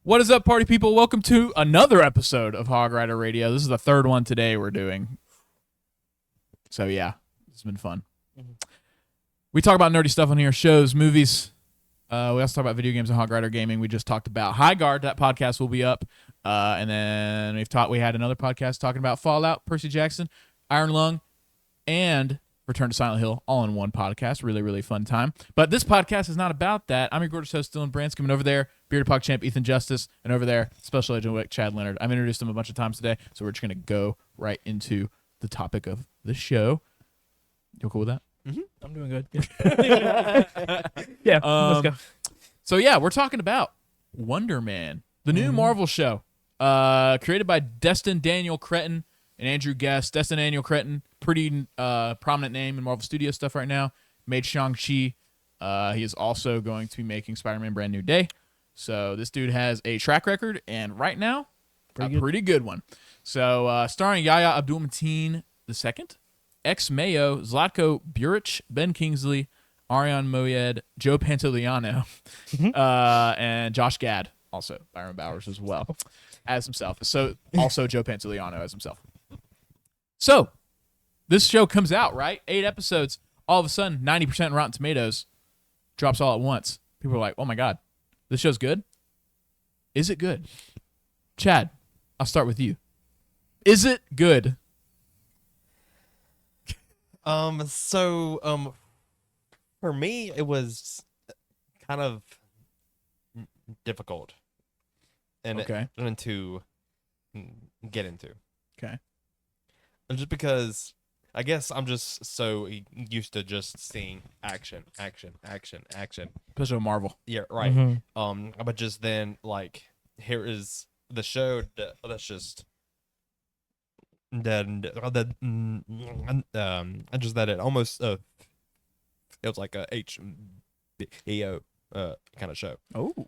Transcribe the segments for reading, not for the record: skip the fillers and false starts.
What is up, party people? Welcome to another episode of Hog Rider Radio. This is the third one today we're doing. So yeah, it's been fun. We talk about nerdy stuff on here, shows, movies. We also talk about video games and Hog Rider gaming. We just talked about High Guard. That podcast will be up. And then we had another podcast talking about Fallout, Percy Jackson, Iron Lung, and Return to Silent Hill, all in one podcast. Really, really fun time. But this podcast is not about that. I'm your gorgeous host, Dylan Branscombe, and over there, Bearded Pog Champ Ethan Justice, and over there, Special Agent Wick Chad Leonard. I've introduced them a bunch of times today, so we're just going to go right into the topic of the show. You cool with that? Mm-hmm. I'm doing good. Yeah, let's go. So yeah, we're talking about Wonder Man, the new Marvel show, created by Destin Daniel Cretton and Andrew Guest. Destin Daniel Cretton, pretty prominent name in Marvel Studios stuff right now. Made Shang-Chi. He is also going to be making Spider-Man Brand New Day. So this dude has a track record, and right now, pretty good one. So starring Yahya Abdul-Mateen II, ex-Mayo, Zlatko Buric, Ben Kingsley, Ariane Moayed, Joe Pantoliano, and Josh Gad, also Byron Bowers as well, as himself. So also Joe Pantoliano as himself. So this show comes out, right? 8 episodes. All of a sudden, 90% Rotten Tomatoes drops all at once. People are like, oh my God, this show's good? Is it good? Chad, I'll start with you. Is it good? For me, it was kind of difficult and to get into. Okay. Just because I guess I'm just so used to just seeing action. Especially with Marvel. Yeah, right. Mm-hmm. But just then, like, here is the show that's just just that it almost it was like a HBO kind of show. Oh,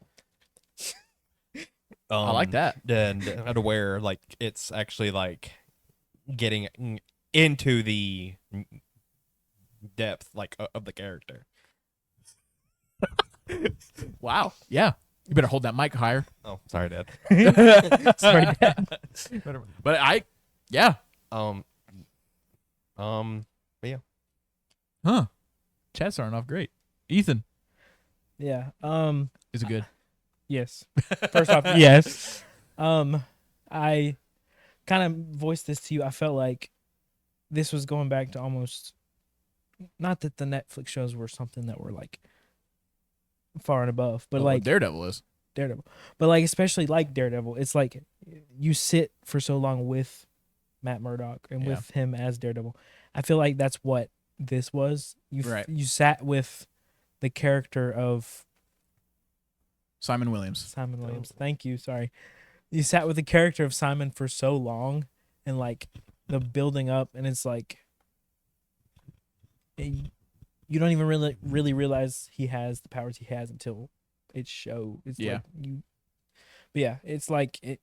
I like that. And to where like it's actually like getting into the depth like of the character. Wow. Yeah. You better hold that mic higher. Oh, sorry, Dad. Sorry, Dad. But yeah. Yeah. Huh. Chad's starting off great. Ethan. Yeah. Is it good? Yes. First off, yes. I kind of voiced this to you. I felt like this was going back to almost, not that the Netflix shows were something that were like far and above, but like Daredevil is. Daredevil. But like, especially like Daredevil, it's like you sit for so long with Matt Murdock and with him as Daredevil. I feel like that's what this was. You sat with the character of Simon Williams. Thank you. Sorry. You sat with the character of Simon for so long, and like the building up, and it's like you don't even really realize he has the powers he has until it shows. It's like you. But yeah, it's like it,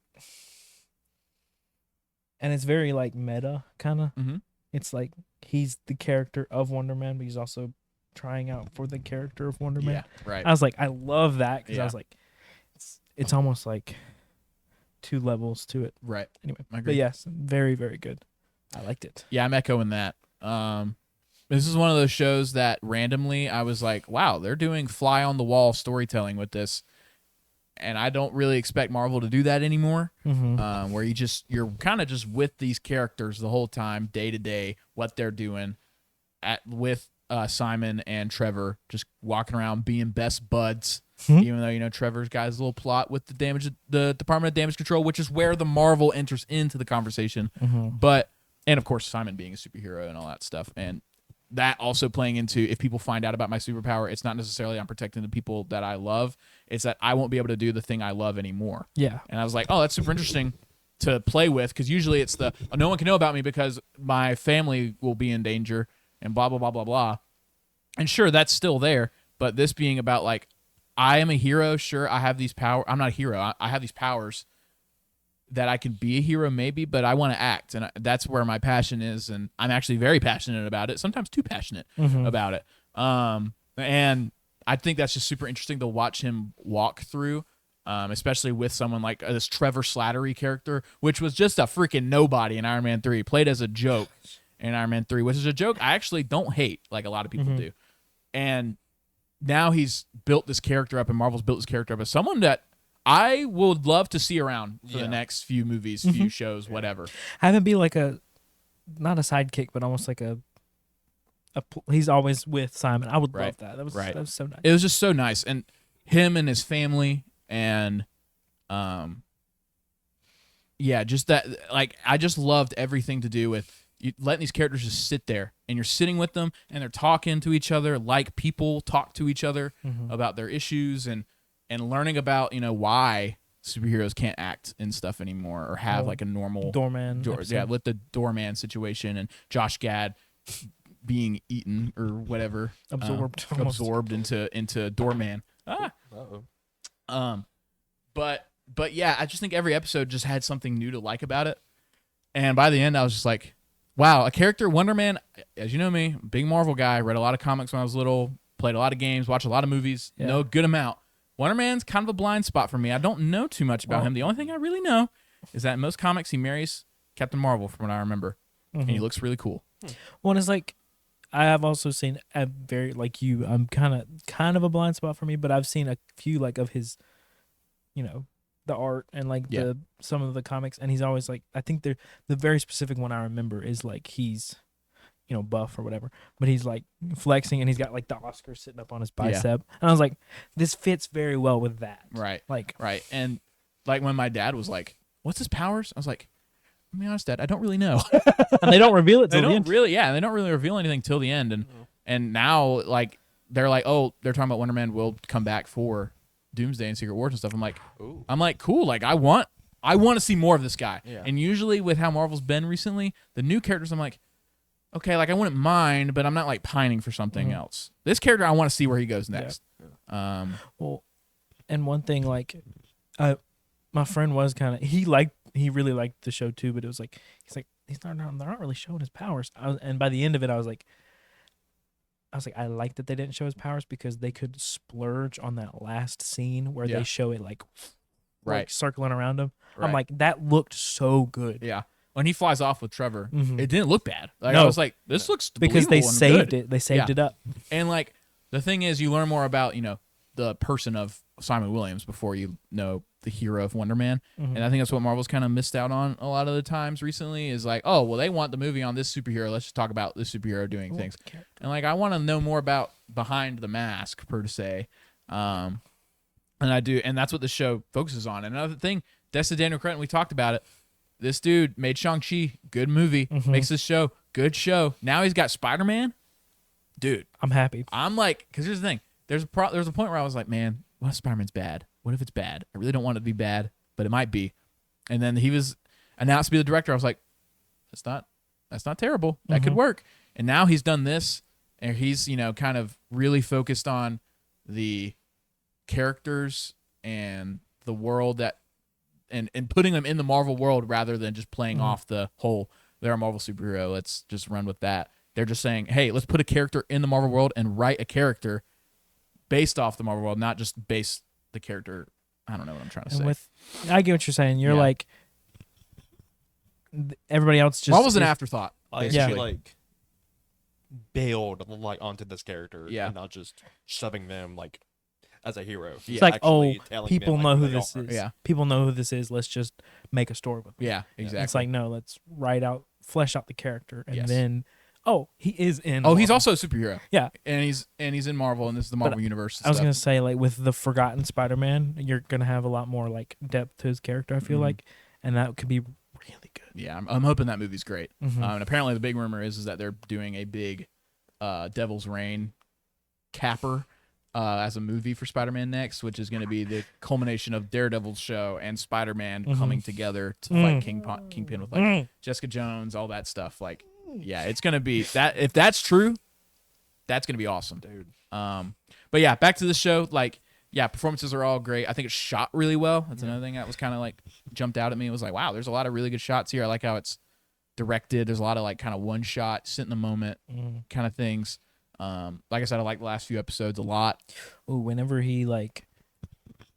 and it's very like meta kind of. Mm-hmm. It's like he's the character of Wonder Man, but he's also trying out for the character of Wonder Man. Yeah, right. I was like, I love that because I was like, it's almost like 2 levels to it. Right. Anyway, but yes, very, very good. I liked it. Yeah, I'm echoing that. This is one of those shows that randomly I was like, wow, they're doing fly on the wall storytelling with this. And I don't really expect Marvel to do that anymore. Mm-hmm. Where you're kind of just with these characters the whole time, day to day, what they're doing with Simon and Trevor just walking around being best buds. Even though Trevor's got his little plot with the Department of Damage Control, which is where the Marvel enters into the conversation. But and of course Simon being a superhero and all that stuff, and that also playing into if people find out about my superpower, it's not necessarily I'm protecting the people that I love. It's that I won't be able to do the thing I love anymore. Yeah. And I was like, oh, that's super interesting to play with, because usually it's no one can know about me because my family will be in danger and blah blah blah blah blah. And sure, that's still there, but this being about like, I am a hero. Sure, I have these powers. I'm not a hero. I have these powers that I can be a hero maybe, but I want to act, and that's where my passion is, and I'm actually very passionate about it, sometimes too passionate about it. And I think that's just super interesting to watch him walk through especially with someone like this Trevor Slattery character, which was just a freaking nobody in Iron Man 3, played as a joke in Iron Man 3, which is a joke I actually don't hate like a lot of people do. And now he's built this character up, and Marvel's built this character up as someone that I would love to see around for the next few movies, few shows, whatever. Have him be like not a sidekick, but almost like he's always with Simon. I would love that. That was so nice. It was just so nice, and him and his family, and just that. Like, I just loved everything to do with you letting these characters just sit there, and you're sitting with them, and they're talking to each other like people talk to each other about their issues, and learning about why superheroes can't act and stuff anymore, or have like a normal doorman. With the doorman situation, and Josh Gad being eaten or whatever, absorbed into doorman. But yeah, I just think every episode just had something new to like about it, and by the end, I was just like, wow, a character, Wonder Man. As you know me, big Marvel guy. Read a lot of comics when I was little. Played a lot of games. Watched a lot of movies. Know a good amount. Wonder Man's kind of a blind spot for me. I don't know too much about him. The only thing I really know is that in most comics he marries Captain Marvel, from what I remember, and he looks really cool. One is like, I have also seen a very like you. I'm kind of a blind spot for me, but I've seen a few like of his, the art and like some of the comics, and he's always like, I think the very specific one I remember is like he's, buff or whatever, but he's like flexing, and he's got like the Oscar sitting up on his bicep, and I was like, this fits very well with that, right? Like, right, and like when my dad was like, "What's his powers?" I was like, "To be honest, Dad, I don't really know." And they don't reveal it till they the don't end. they don't really reveal anything till the end, and now like they're like, oh, they're talking about Wonder Man will come back for Doomsday and Secret Wars and stuff. I'm like, cool. Like I want to see more of this guy. Yeah. And usually with how Marvel's been recently, the new characters, I'm like, okay, like I wouldn't mind, but I'm not like pining for something else. This character, I want to see where he goes next. Yeah. Well, and one thing, like, my friend was kind of he really liked the show too, but it was like they're not really showing his powers. And by the end of it, I was like, I like that they didn't show his powers, because they could splurge on that last scene where they show it like circling around him. Right. I'm like, that looked so good. Yeah. When he flies off with Trevor, it didn't look bad. Like, I was like, this looks because they saved good. it. They saved it up. And like the thing is, you learn more about the person of Simon Williams before you know the hero of Wonder Man. And I think that's what Marvel's kind of missed out on a lot of the times recently, is like, oh, well, they want the movie on this superhero. Let's just talk about this superhero doing things. And like, I want to know more about behind the mask, per se. And I do. And that's what the show focuses on. And another thing, Destin Daniel Cretton, we talked about it. This dude made Shang-Chi, good movie. Makes this show, good show. Now he's got Spider-Man. Dude. I'm happy. I'm like, because here's the thing. There's a point where I was like, man, what if Spider-Man's bad? What if it's bad? I really don't want it to be bad, but it might be. And then he was announced to be the director. I was like, that's not terrible. That could work. And now he's done this, and he's, kind of really focused on the characters and the world that, and putting them in the Marvel world rather than just playing off the whole, they're a Marvel superhero, let's just run with that. They're just saying, hey, let's put a character in the Marvel world and write a character based off the Marvel world, not just base the character. I don't know what I'm trying to say. I get what you're saying. You're like, everybody else just... Marvel's an afterthought. Basically, like, build like onto this character, and not just shoving them like as a hero. It's like, people know who this is. Yeah. People know who this is. Let's just make a story with them. Yeah, exactly. It's like, no, let's flesh out the character, and then, he is in. Oh, Marvel. He's also a superhero. Yeah, and he's in Marvel, and this is the Marvel universe. I was gonna say, like, with the Forgotten Spider-Man, you're gonna have a lot more like depth to his character. I feel like, and that could be really good. Yeah, I'm hoping that movie's great. And apparently, the big rumor is that they're doing a big Devil's Reign capper as a movie for Spider-Man next, which is going to be the culmination of Daredevil's show and Spider-Man coming together to fight Kingpin with like Jessica Jones, all that stuff. Like, yeah, it's going to be that. If that's true, that's going to be awesome, dude. But yeah, back to the show. Like, yeah, performances are all great. I think it's shot really well. That's another thing that was kind of like jumped out at me. It was like, wow, there's a lot of really good shots here. I like how it's directed. There's a lot of like kind of one shot, sit in the moment kind of things. Like I said, I like the last few episodes a lot. Ooh, whenever he like,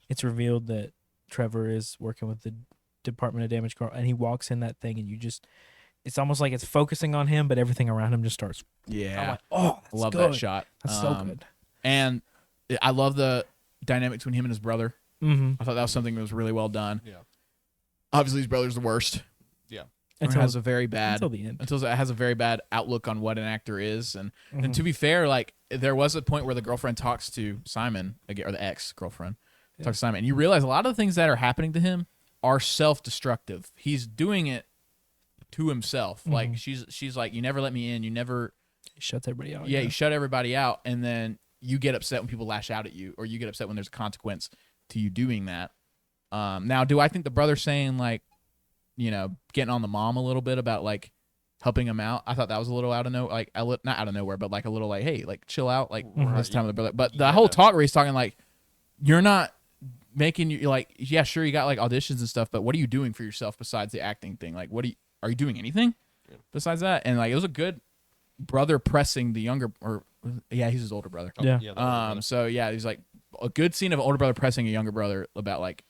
it's revealed that Trevor is working with the Department of Damage Control, and he walks in that thing, and it's almost like it's focusing on him, but everything around him just starts. Yeah. I'm like, oh, that's Love good. that shot. That's so good. And I love the dynamic between him and his brother. Mm-hmm. I thought that was something that was really well done. Yeah. Obviously, his brother's the worst. Yeah. Until has a very bad until the end. Until it has a very bad outlook on what an actor is, and Mm-hmm. and to be fair, like there was a point where the girlfriend talks to Simon again, or the ex-girlfriend talks to Simon, and you realize a lot of the things that are happening to him are self-destructive. He's doing it to himself. Mm-hmm. Like she's like, you never let me in. You never. He shuts everybody out. Yeah, you shut everybody out, and then you get upset when people lash out at you, or you get upset when there's a consequence to you doing that. Now, do I think the brother saying like, getting on the mom a little bit about like helping him out? I thought that was a little out of nowhere, like not out of nowhere, but like a little like, hey, like chill out, like this time with the brother. But the whole talk where he's talking like, you're not making you like, yeah, sure, you got like auditions and stuff, but what are you doing for yourself besides the acting thing? Like, are you doing anything besides that? And like, it was a good brother pressing the younger, he's his older brother. Yeah. So yeah, he's like a good scene of an older brother pressing a younger brother about like,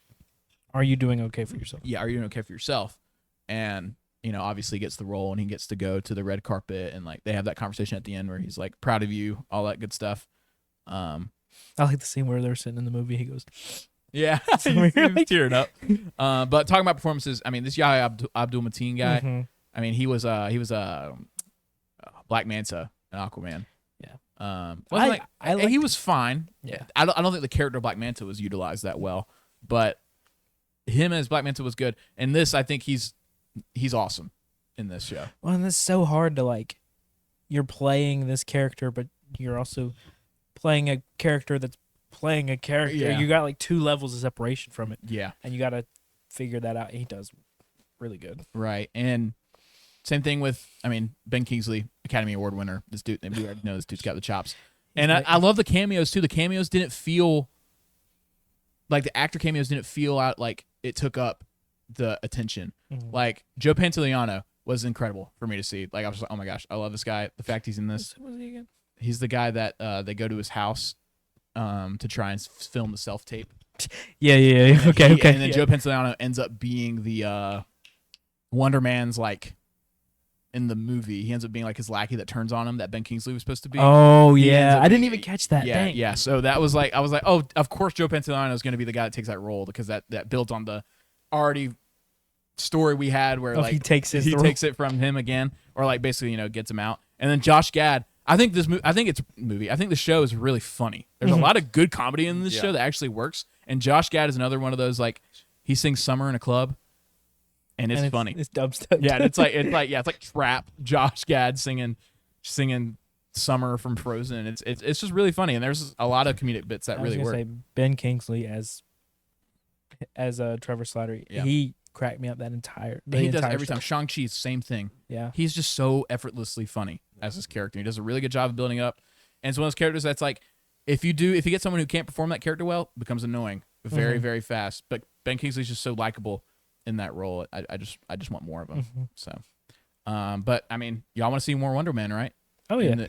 are you doing okay for yourself? Yeah, are you doing okay for yourself? And obviously gets the role, and he gets to go to the red carpet, and like they have that conversation at the end where he's like proud of you, all that good stuff. I like the scene where they're sitting in the movie. He goes, yeah, he's tearing up. But talking about performances, I mean, this Yahya Abdul Mateen guy, mm-hmm. I mean, he was Black Manta in Aquaman. Yeah. He was fine. Yeah. I don't think the character of Black Manta was utilized that well, but him as Black Manta was good. And this, I think he's awesome in this show. Well, and it's so hard to like, you're playing this character, but you're also playing a character that's playing a character. Yeah. You got like 2 levels of separation from it. Yeah. And you got to figure that out. He does really good. Right. And same thing with, Ben Kingsley, Academy Award winner. This dude, we already know this dude's got the chops. And I love the cameos too. The cameos didn't feel like the actor cameos didn't feel out like it took up the attention. Mm-hmm. Like Joe Pantoliano was incredible for me to see. Like I was just like, oh my gosh, I love this guy. The fact he's in this. What was he again? He's the guy that they go to his house to try and film the self tape. Yeah. Okay. And then Joe Pantoliano ends up being the Wonder Man's like in the movie. He ends up being like his lackey that turns on him that Ben Kingsley was supposed to be. Oh He ends yeah, up I didn't being- even catch that. Yeah, Dang. yeah. So that was like I was like, oh, of course Joe Pantoliano is going to be the guy that takes that role because that built on the already story we had where like he takes it from him again, or like basically gets him out. And then Josh Gad. I think the show is really funny. There's a lot of good comedy in this show that actually works. And Josh Gad is another one of those like he sings "Summer" in a club, and it's funny. It's dubstep. Yeah, it's like trap Josh Gad singing "Summer" from Frozen. It's just really funny, and there's a lot of comedic bits that really work. Say Ben Kingsley as Trevor Slattery. Yeah. He cracked me up that entire. He does every time. Shang-Chi's same thing. Yeah, He's just so effortlessly funny as his character. He does a really good job of building it up, and it's one of those characters that's like if you get someone who can't perform that character well, it becomes annoying very very fast. But Ben Kingsley's just so likable in that role. I just want more of him. So, but y'all want to see more Wonder Man, right? Oh yeah.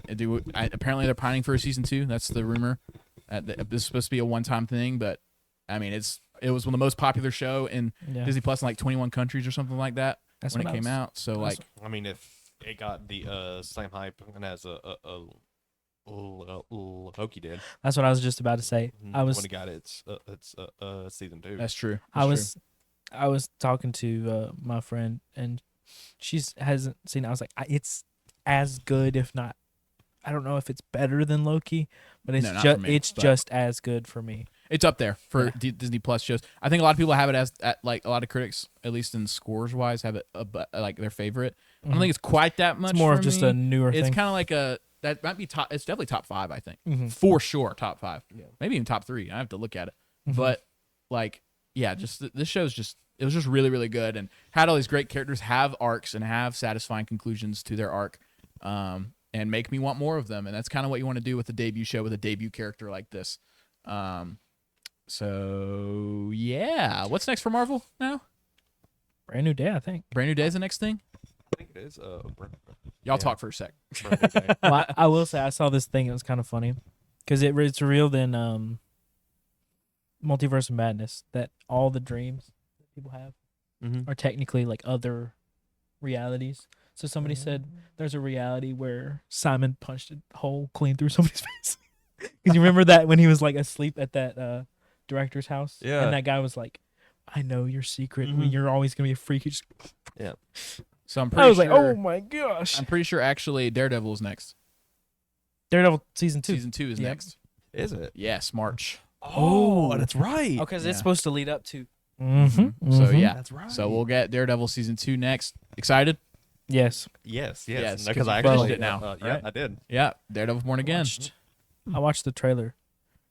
Apparently they're pining for a season 2. That's the rumor. This is supposed to be a one-time thing, but it was one of the most popular show in Disney Plus in like 21 countries or something like that. That's when it came out. So like, if it got the same hype and as Loki did. That's what I was just about to say. When it got its season 2. that's true. I was talking to my friend, and she hasn't seen it. I was like, it's as good, if not. I don't know if it's better than Loki, but it's just as good for me. It's up there for Disney Plus shows. I think a lot of people have it as like a lot of critics, at least in scores wise, have it like their favorite. I don't think it's quite that much. It's more for of just me. a newer thing. It's kind of like that might be top. It's definitely top 5. I think for sure top 5. Yeah. Maybe even top 3. I have to look at it. But like, yeah, just this show's it was just really really good and had all these great characters have arcs and have satisfying conclusions to their arc. And make me want more of them. And that's kind of what you want to do with a debut show with a debut character like this. So, yeah. What's next for Marvel now? Brand new day, I think. Brand New Day is the next thing? I think it is. Y'all talk for a sec. Well, I will say I saw this thing. It was kind of funny because it's revealed in Multiverse of Madness that all the dreams that people have Mm-hmm. are technically like other realities. So somebody said there's a reality where Simon punched a hole clean through somebody's face. Because you remember that when he was like asleep at that director's house? Yeah. And that guy was like, I know your secret. Mhm. You're always going to be a freak. You just, So I'm pretty I was sure. like, oh my gosh. I'm pretty sure actually Daredevil is next. Daredevil season 2. Season 2 is Yep. next. Is it? Yes, March. Oh, that's right. Okay, because Yeah. it's supposed to lead up to. So yeah, That's right. so we'll get Daredevil season 2 next. Excited? Yes. Yes, Yes, yes. 'cause Because you I finished actually it now, Yeah, right? I did. Yeah, Daredevil Born Again. I watched the trailer.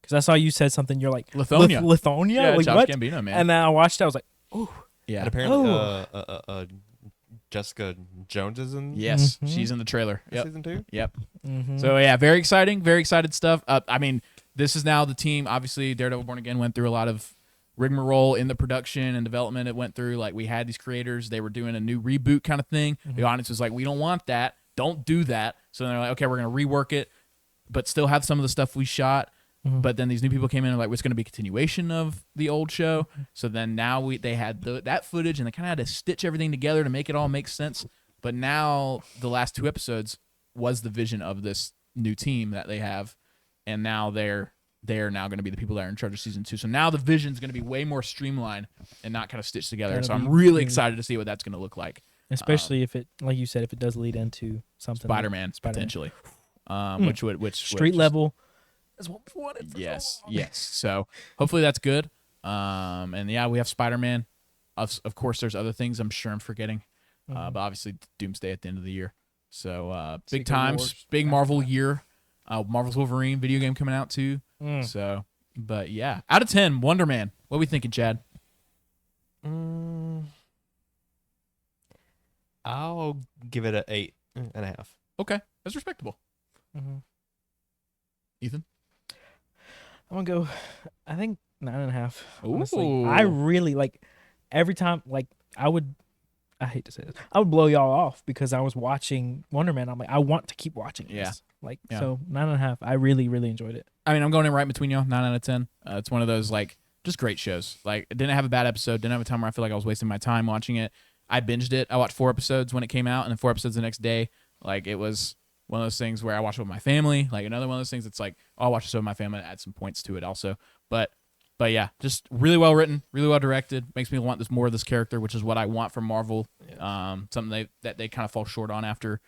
Because I saw you said something. You're like, Lithonia. Lithonia? Yeah, Like, Childish what? Gambino, man. And then I watched it. I was like, yeah. And apparently, Oh. Jessica Jones is in Yes, Mhm. she's in the trailer. Yep. season 2. Yep. mm-hmm. So yeah, very exciting, very excited stuff. I mean, this is now the team. Obviously, Daredevil Born Again went through a lot of rigmarole in the production and development. It went through like we had these creators, they were doing a new reboot kind of thing. The audience was like, we don't want that. Don't do that. So they're like, okay, we're gonna rework it, but still have some of the stuff we shot. But then these new people came in and like, it's going to be a continuation of the old show. So then now they had that footage and they kind of had to stitch everything together to make it all make sense. But now the last 2 episodes was the vision of this new team that they have, and now they're now going to be the people that are in charge of season 2. So now the vision's going to be way more streamlined and not kind of stitched together. That'll So I'm be really huge. excited to see what that's going to look like. Especially if it, like you said, if it does lead into something. like Spider-Man Spider-Man. potentially, which Street level. That's what we wanted for Yes, so long. yes. So hopefully that's good. And yeah, we have Spider-Man. Of course, there's other things I'm sure I'm forgetting. But obviously Doomsday at the end of the year. So big Secret times, Wars. big Marvel year. Marvel's Wolverine video game coming out too. Mm. So, but yeah, out of 10, Wonder Man. What are we thinking, Chad? I'll give it a 8.5. Okay, that's respectable. Mhm. Ethan? I'm gonna go. I think 9.5. Honestly, Ooh. I really like every time. Like I would. I hate to say this. I would blow y'all off because I was watching Wonder Man. I'm like, I want to keep watching this. Yeah. Like Yeah. so, 9.5. I really, really enjoyed it. I mean, I'm going in right between y'all. 9 out of 10. It's one of those like just great shows. Like, it didn't have a bad episode. Didn't have a time where I feel like I was wasting my time watching it. I binged it. I watched 4 episodes when it came out, and then 4 episodes the next day. Like, it was one of those things where I watched it with my family. Like another one of those things that's like, oh, I'll watch the show with my family and add some points to it also. But yeah, just really well written, really well directed. Makes me want more of this character, which is what I want from Marvel. Something that they kind of fall short on after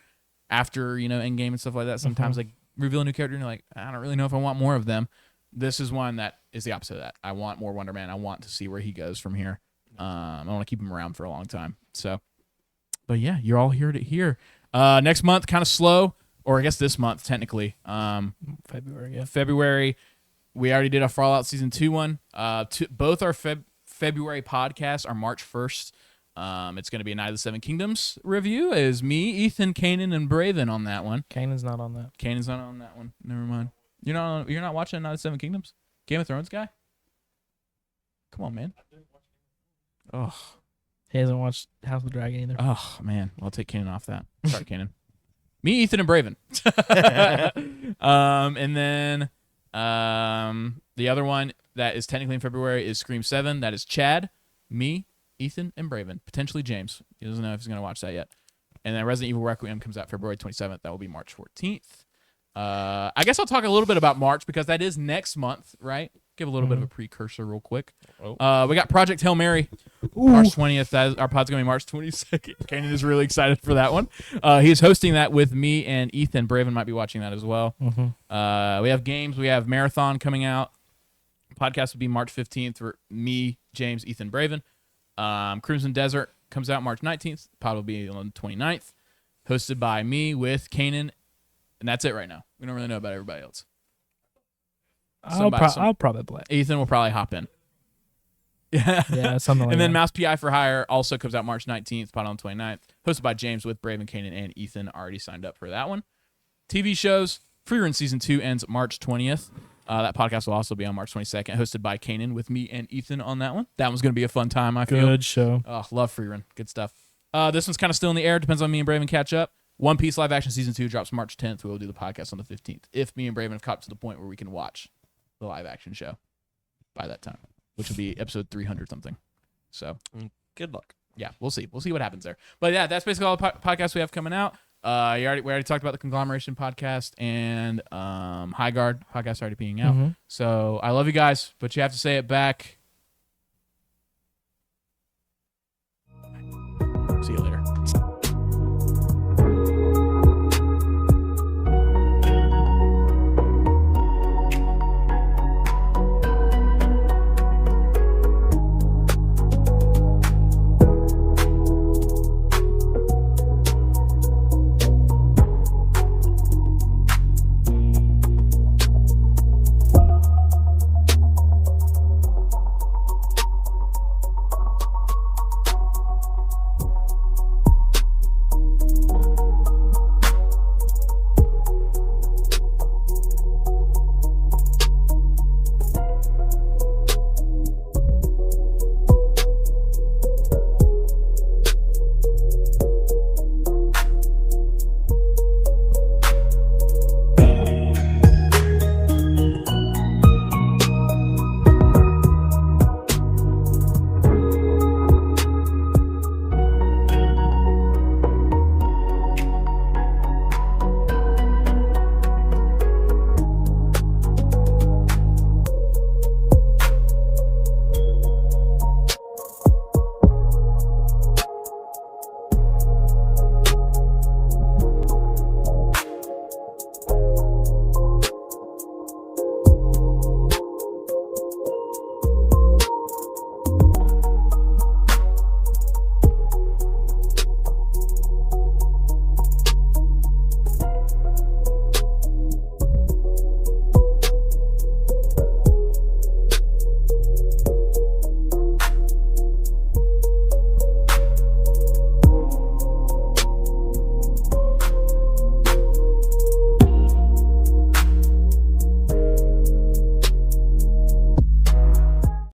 Endgame and stuff like that. Sometimes they reveal a new character and you're like, I don't really know if I want more of them. This is one that is the opposite of that. I want more Wonder Man. I want to see where he goes from here. I want to keep him around for a long time. So, but yeah, you're all here to hear. Next month, kind of slow, or I guess this month technically. February. Yeah. February, we already did a Fallout Season 2 one. Both our February podcasts are March 1st. It's going to be a Night of the Seven Kingdoms review. It is me, Ethan, Kanan, and Braven on that one. Kanan's not on that. Kanan's not on that one. Never mind. You're not watching Night of the Seven Kingdoms? Game of Thrones guy? Come on, man. Oh, He hasn't watched House of the Dragon either. oh man. Well, I'll take Kanan off that. Sorry, Kanan. Me, Ethan, and Braven. And then the other one that is technically in February is Scream 7. That is Chad, me, Ethan, and Braven. Potentially James. He doesn't know if he's going to watch that yet. And then Resident Evil Requiem comes out February 27th. That will be March 14th. I guess I'll talk a little bit about March because that is next month, right? Give a little bit of a precursor real quick. We got Project Hail Mary, March 20th. Our pod's going to be March 22nd. Kanan is really excited for that one. He's hosting that with me and Ethan. Braven might be watching that as well. We have games. We have Marathon coming out. Podcast will be March 15th for me, James, Ethan, Braven. Crimson Desert comes out March 19th. Pod will be on the 29th. Hosted by me with Kanan. And that's it right now. We don't really know about everybody else. I'll probably play. Ethan will probably hop in. Yeah. Yeah, something like And then that. Mouse PI for Hire also comes out March 19th, pod on the 29th. Hosted by James with Braven, Kanan, and Ethan. Already signed up for that one. TV shows. Free Run Season 2 ends March 20th. That podcast will also be on March 22nd, hosted by Kanan with me and Ethan on that one. That one's going to be a fun time, I feel. Good show. Oh, love Free Run. Good stuff. This one's kind of still in the air. Depends on me and Braven catch up. One Piece live action season 2 drops March 10th. We will do the podcast on the 15th. If me and Braven have caught to the point where we can watch the live action show. by that time, which will be episode 300 something. So Good luck. yeah, we'll see. We'll see what happens there. But yeah, that's basically all the podcasts we have coming out. We already talked about the Conglomeration podcast and High Guard podcast already being out. Mhm. So I love you guys, but you have to say it back.